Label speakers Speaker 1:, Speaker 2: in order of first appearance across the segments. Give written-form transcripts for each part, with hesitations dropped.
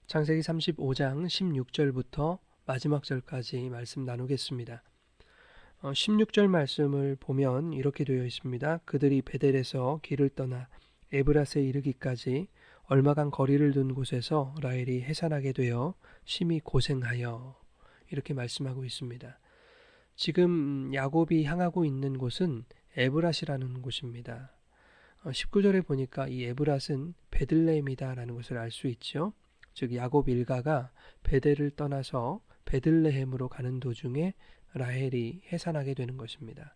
Speaker 1: 창세기 35장 16절부터 마지막 절까지 말씀 나누겠습니다. 16절 말씀을 보면 이렇게 되어 있습니다. 그들이 베델에서 길을 떠나 에브라스에 이르기까지 얼마간 거리를 둔 곳에서 라헬이 해산하게 되어 심히 고생하여, 이렇게 말씀하고 있습니다. 지금 야곱이 향하고 있는 곳은 에브라스라는 곳입니다. 19절에 보니까 이 에브라스는 베들레헴이다 라는 것을 알 수 있죠. 즉 야곱 일가가 베델을 떠나서 베들레헴으로 가는 도중에 라헬이 해산하게 되는 것입니다.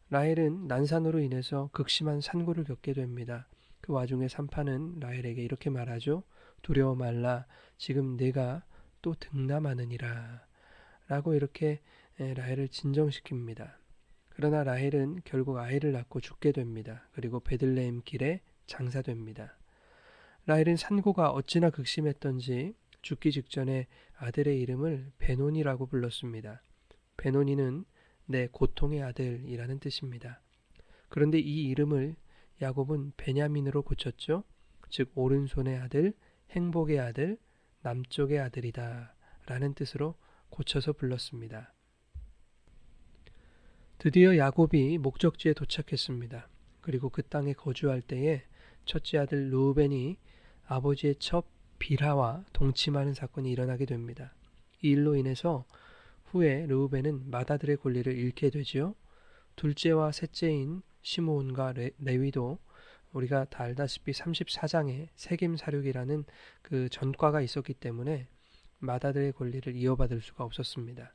Speaker 1: 라헬은 난산으로 인해서 극심한 산고를 겪게 됩니다. 그 와중에 산파는 라헬에게 이렇게 말하죠. 두려워 말라, 지금 내가 또 등남하느니라 라고 이렇게 라헬을 진정시킵니다. 그러나 라헬은 결국 아이를 낳고 죽게 됩니다. 그리고 베들레헴 길에 장사됩니다. 라헬은 산고가 어찌나 극심했던지 죽기 직전에 아들의 이름을 베논이라고 불렀습니다. 베논이는 내 고통의 아들이라는 뜻입니다. 그런데 이 이름을 야곱은 베냐민으로 고쳤죠. 즉 오른손의 아들, 행복의 아들, 남쪽의 아들이다 라는 뜻으로 고쳐서 불렀습니다. 드디어 야곱이 목적지에 도착했습니다. 그리고 그 땅에 거주할 때에 첫째 아들 르우벤이 아버지의 첩 빌하와 동침하는 사건이 일어나게 됩니다. 이 일로 인해서 후에 르우벤은 맏아들의 권리를 잃게 되지요. 둘째와 셋째인 시므온과 레위도 우리가 다 알다시피 34장에 세겜사륙이라는 그 전과가 있었기 때문에 맏아들의 권리를 이어받을 수가 없었습니다.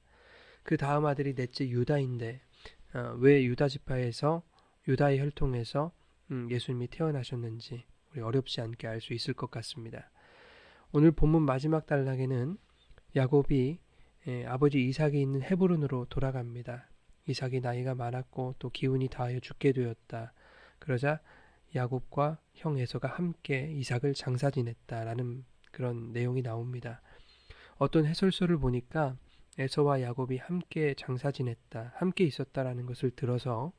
Speaker 1: 그 다음 아들이 넷째 유다인데 왜 유다 지파에서 유다의 혈통에서 예수님이 태어나셨는지 우리 어렵지 않게 알 수 있을 것 같습니다. 오늘 본문 마지막 단락에는 야곱이 아버지 이삭이 있는 헤브론으로 돌아갑니다. 이삭이 나이가 많았고 또 기운이 다하여 죽게 되었다. 그러자 야곱과 형 에서가 함께 이삭을 장사 지냈다라는 그런 내용이 나옵니다. 어떤 해설서를 보니까 에서와 야곱이 함께 장사 지냈다, 함께 있었다라는 것을 들어서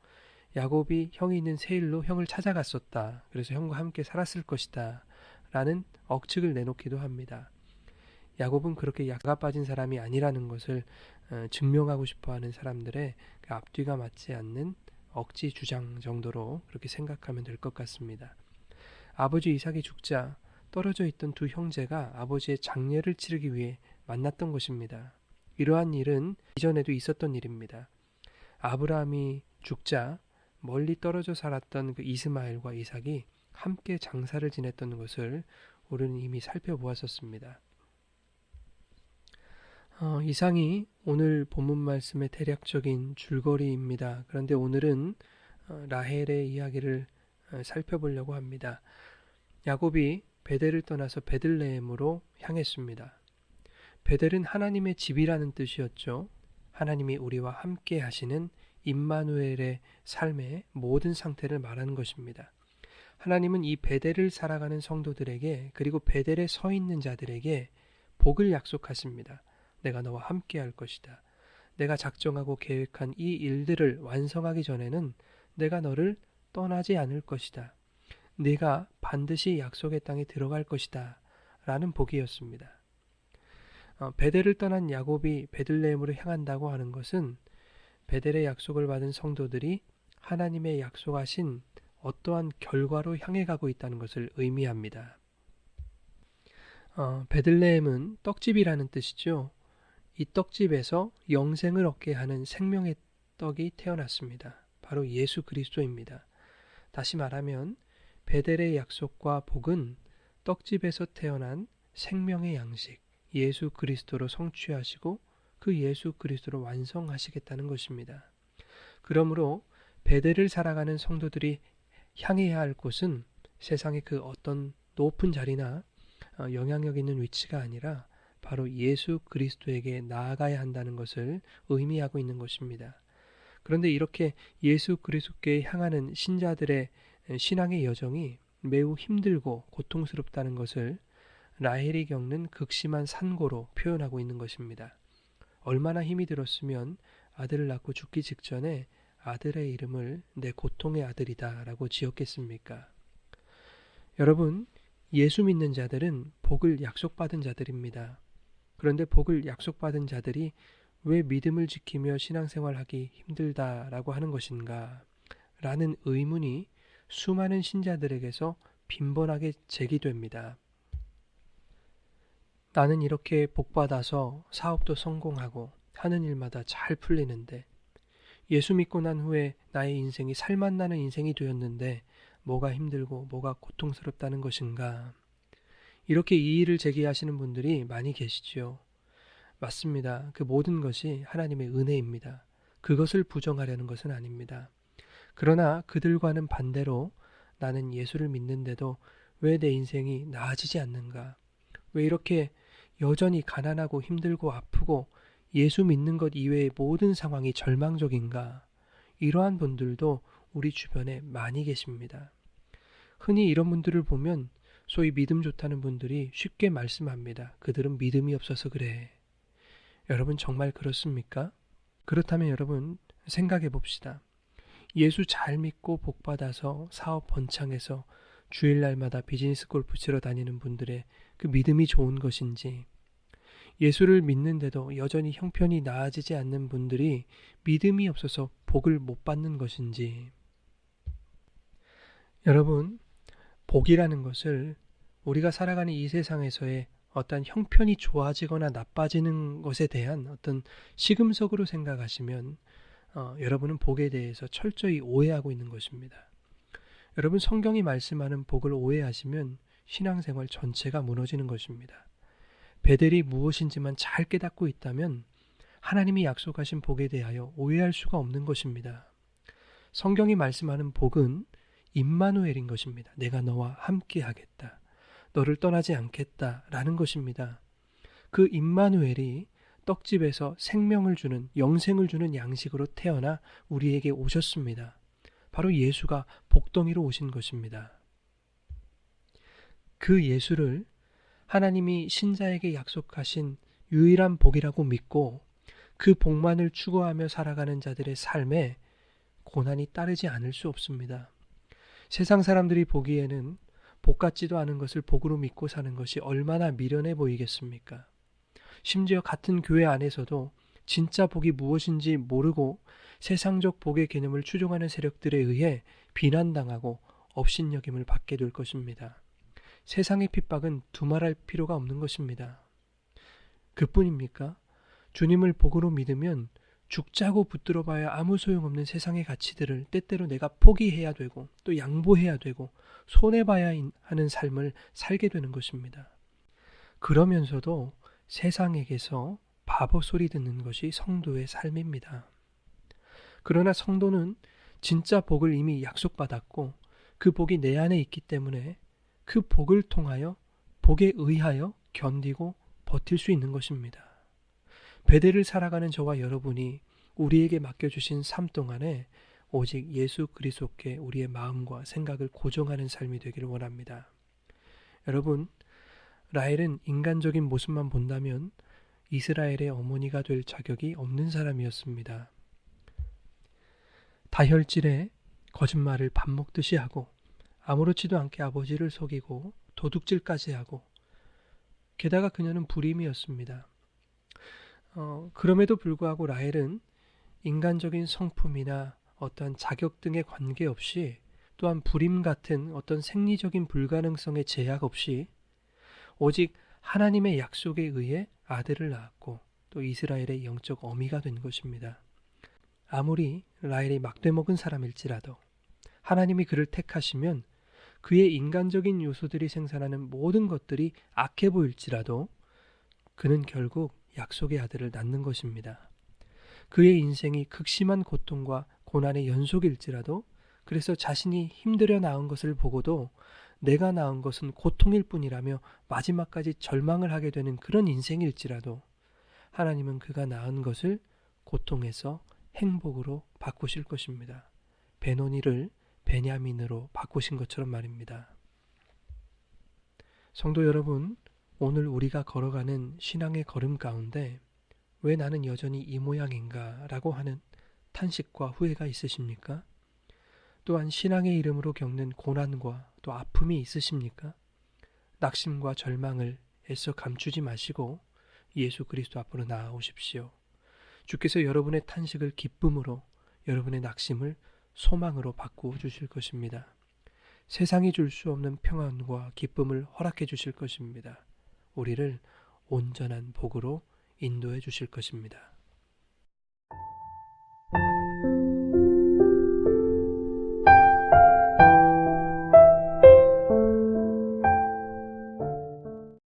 Speaker 1: 야곱이 형이 있는 세일로 형을 찾아갔었다. 그래서 형과 함께 살았을 것이다 라는 억측을 내놓기도 합니다. 야곱은 그렇게 약가 빠진 사람이 아니라는 것을 증명하고 싶어하는 사람들의 그 앞뒤가 맞지 않는 억지 주장 정도로 그렇게 생각하면 될 것 같습니다. 아버지 이삭이 죽자 떨어져 있던 두 형제가 아버지의 장례를 치르기 위해 만났던 것입니다. 이러한 일은 이전에도 있었던 일입니다. 아브라함이 죽자 멀리 떨어져 살았던 그 이스마엘과 이삭이 함께 장사를 지냈던 것을 우리는 이미 살펴보았었습니다. 이상이 오늘 본문 말씀의 대략적인 줄거리입니다. 그런데 오늘은 라헬의 이야기를 살펴보려고 합니다. 야곱이 베델을 떠나서 베들레헴으로 향했습니다. 베델은 하나님의 집이라는 뜻이었죠. 하나님이 우리와 함께 하시는 임마누엘의 삶의 모든 상태를 말하는 것입니다. 하나님은 이 베델을 살아가는 성도들에게 그리고 베델에 서 있는 자들에게 복을 약속하십니다. 내가 너와 함께 할 것이다. 내가 작정하고 계획한 이 일들을 완성하기 전에는 내가 너를 떠나지 않을 것이다. 네가 반드시 약속의 땅에 들어갈 것이다. 라는 복이었습니다. 베델을 떠난 야곱이 베들레헴으로 향한다고 하는 것은 베델의 약속을 받은 성도들이 하나님의 약속하신 어떠한 결과로 향해 가고 있다는 것을 의미합니다. 베들레헴은 떡집이라는 뜻이죠. 이 떡집에서 영생을 얻게 하는 생명의 떡이 태어났습니다. 바로 예수 그리스도입니다. 다시 말하면 베델의 약속과 복은 떡집에서 태어난 생명의 양식 예수 그리스도로 성취하시고 그 예수 그리스도로 완성하시겠다는 것입니다. 그러므로 베델을 살아가는 성도들이 향해야 할 곳은 세상의 그 어떤 높은 자리나 영향력 있는 위치가 아니라 바로 예수 그리스도에게 나아가야 한다는 것을 의미하고 있는 것입니다. 그런데 이렇게 예수 그리스도께 향하는 신자들의 신앙의 여정이 매우 힘들고 고통스럽다는 것을 라헬이 겪는 극심한 산고로 표현하고 있는 것입니다. 얼마나 힘이 들었으면 아들을 낳고 죽기 직전에 아들의 이름을 내 고통의 아들이다 라고 지었겠습니까? 여러분, 예수 믿는 자들은 복을 약속받은 자들입니다. 그런데 복을 약속받은 자들이 왜 믿음을 지키며 신앙생활하기 힘들다라고 하는 것인가? 라는 의문이 수많은 신자들에게서 빈번하게 제기됩니다. 나는 이렇게 복받아서 사업도 성공하고 하는 일마다 잘 풀리는데 예수 믿고 난 후에 나의 인생이 살맛나는 인생이 되었는데 뭐가 힘들고 뭐가 고통스럽다는 것인가? 이렇게 이의를 제기하시는 분들이 많이 계시지요. 맞습니다. 그 모든 것이 하나님의 은혜입니다. 그것을 부정하려는 것은 아닙니다. 그러나 그들과는 반대로 나는 예수를 믿는데도 왜 내 인생이 나아지지 않는가? 왜 이렇게 여전히 가난하고 힘들고 아프고 예수 믿는 것 이외의 모든 상황이 절망적인가? 이러한 분들도 우리 주변에 많이 계십니다. 흔히 이런 분들을 보면 소위 믿음 좋다는 분들이 쉽게 말씀합니다. 그들은 믿음이 없어서 그래. 여러분 정말 그렇습니까? 그렇다면 여러분 생각해 봅시다. 예수 잘 믿고 복받아서 사업 번창해서 주일날마다 비즈니스 골프 치러 다니는 분들의 그 믿음이 좋은 것인지, 예수를 믿는데도 여전히 형편이 나아지지 않는 분들이 믿음이 없어서 복을 못 받는 것인지. 여러분, 복이라는 것을 우리가 살아가는 이 세상에서의 어떤 형편이 좋아지거나 나빠지는 것에 대한 어떤 시금석으로 생각하시면 여러분은 복에 대해서 철저히 오해하고 있는 것입니다. 여러분 성경이 말씀하는 복을 오해하시면 신앙생활 전체가 무너지는 것입니다. 베델이 무엇인지만 잘 깨닫고 있다면 하나님이 약속하신 복에 대하여 오해할 수가 없는 것입니다. 성경이 말씀하는 복은 임마누엘인 것입니다. 내가 너와 함께 하겠다. 너를 떠나지 않겠다 라는 것입니다. 그 임마누엘이 떡집에서 생명을 주는 영생을 주는 양식으로 태어나 우리에게 오셨습니다. 바로 예수가 복덩이로 오신 것입니다. 그 예수를 하나님이 신자에게 약속하신 유일한 복이라고 믿고 그 복만을 추구하며 살아가는 자들의 삶에 고난이 따르지 않을 수 없습니다. 세상 사람들이 보기에는 복 같지도 않은 것을 복으로 믿고 사는 것이 얼마나 미련해 보이겠습니까? 심지어 같은 교회 안에서도 진짜 복이 무엇인지 모르고 세상적 복의 개념을 추종하는 세력들에 의해 비난당하고 업신여김을 받게 될 것입니다. 세상의 핍박은 두말할 필요가 없는 것입니다. 그뿐입니까? 주님을 복으로 믿으면 죽자고 붙들어 봐야 아무 소용없는 세상의 가치들을 때때로 내가 포기해야 되고 또 양보해야 되고 손해봐야 하는 삶을 살게 되는 것입니다. 그러면서도 세상에게서 바보 소리 듣는 것이 성도의 삶입니다. 그러나 성도는 진짜 복을 이미 약속받았고 그 복이 내 안에 있기 때문에 그 복을 통하여 복에 의하여 견디고 버틸 수 있는 것입니다. 베델을 살아가는 저와 여러분이 우리에게 맡겨주신 삶 동안에 오직 예수 그리스도께 우리의 마음과 생각을 고정하는 삶이 되기를 원합니다. 여러분, 라헬은 인간적인 모습만 본다면 이스라엘의 어머니가 될 자격이 없는 사람이었습니다. 다혈질에 거짓말을 밥 먹듯이 하고 아무렇지도 않게 아버지를 속이고 도둑질까지 하고 게다가 그녀는 불임이었습니다. 그럼에도 불구하고 라헬은 인간적인 성품이나 어떠한 자격 등에 관계없이 또한 불임 같은 어떤 생리적인 불가능성의 제약 없이 오직 하나님의 약속에 의해 아들을 낳았고 또 이스라엘의 영적 어미가 된 것입니다. 아무리 라헬이 막대먹은 사람일지라도 하나님이 그를 택하시면 그의 인간적인 요소들이 생산하는 모든 것들이 악해 보일지라도 그는 결국 약속의 아들을 낳는 것입니다. 그의 인생이 극심한 고통과 고난의 연속일지라도 그래서 자신이 힘들어 낳은 것을 보고도 내가 낳은 것은 고통일 뿐이라며 마지막까지 절망을 하게 되는 그런 인생일지라도 하나님은 그가 낳은 것을 고통에서 행복으로 바꾸실 것입니다. 베노니를 베냐민으로 바꾸신 것처럼 말입니다. 성도 여러분, 오늘 우리가 걸어가는 신앙의 걸음 가운데 왜 나는 여전히 이 모양인가 라고 하는 탄식과 후회가 있으십니까? 또한 신앙의 이름으로 겪는 고난과 또 아픔이 있으십니까? 낙심과 절망을 애써 감추지 마시고 예수 그리스도 앞으로 나아오십시오. 주께서 여러분의 탄식을 기쁨으로, 여러분의 낙심을 소망으로 바꾸어 주실 것입니다. 세상이 줄 수 없는 평안과 기쁨을 허락해 주실 것입니다. 우리를 온전한 복으로 인도해 주실 것입니다.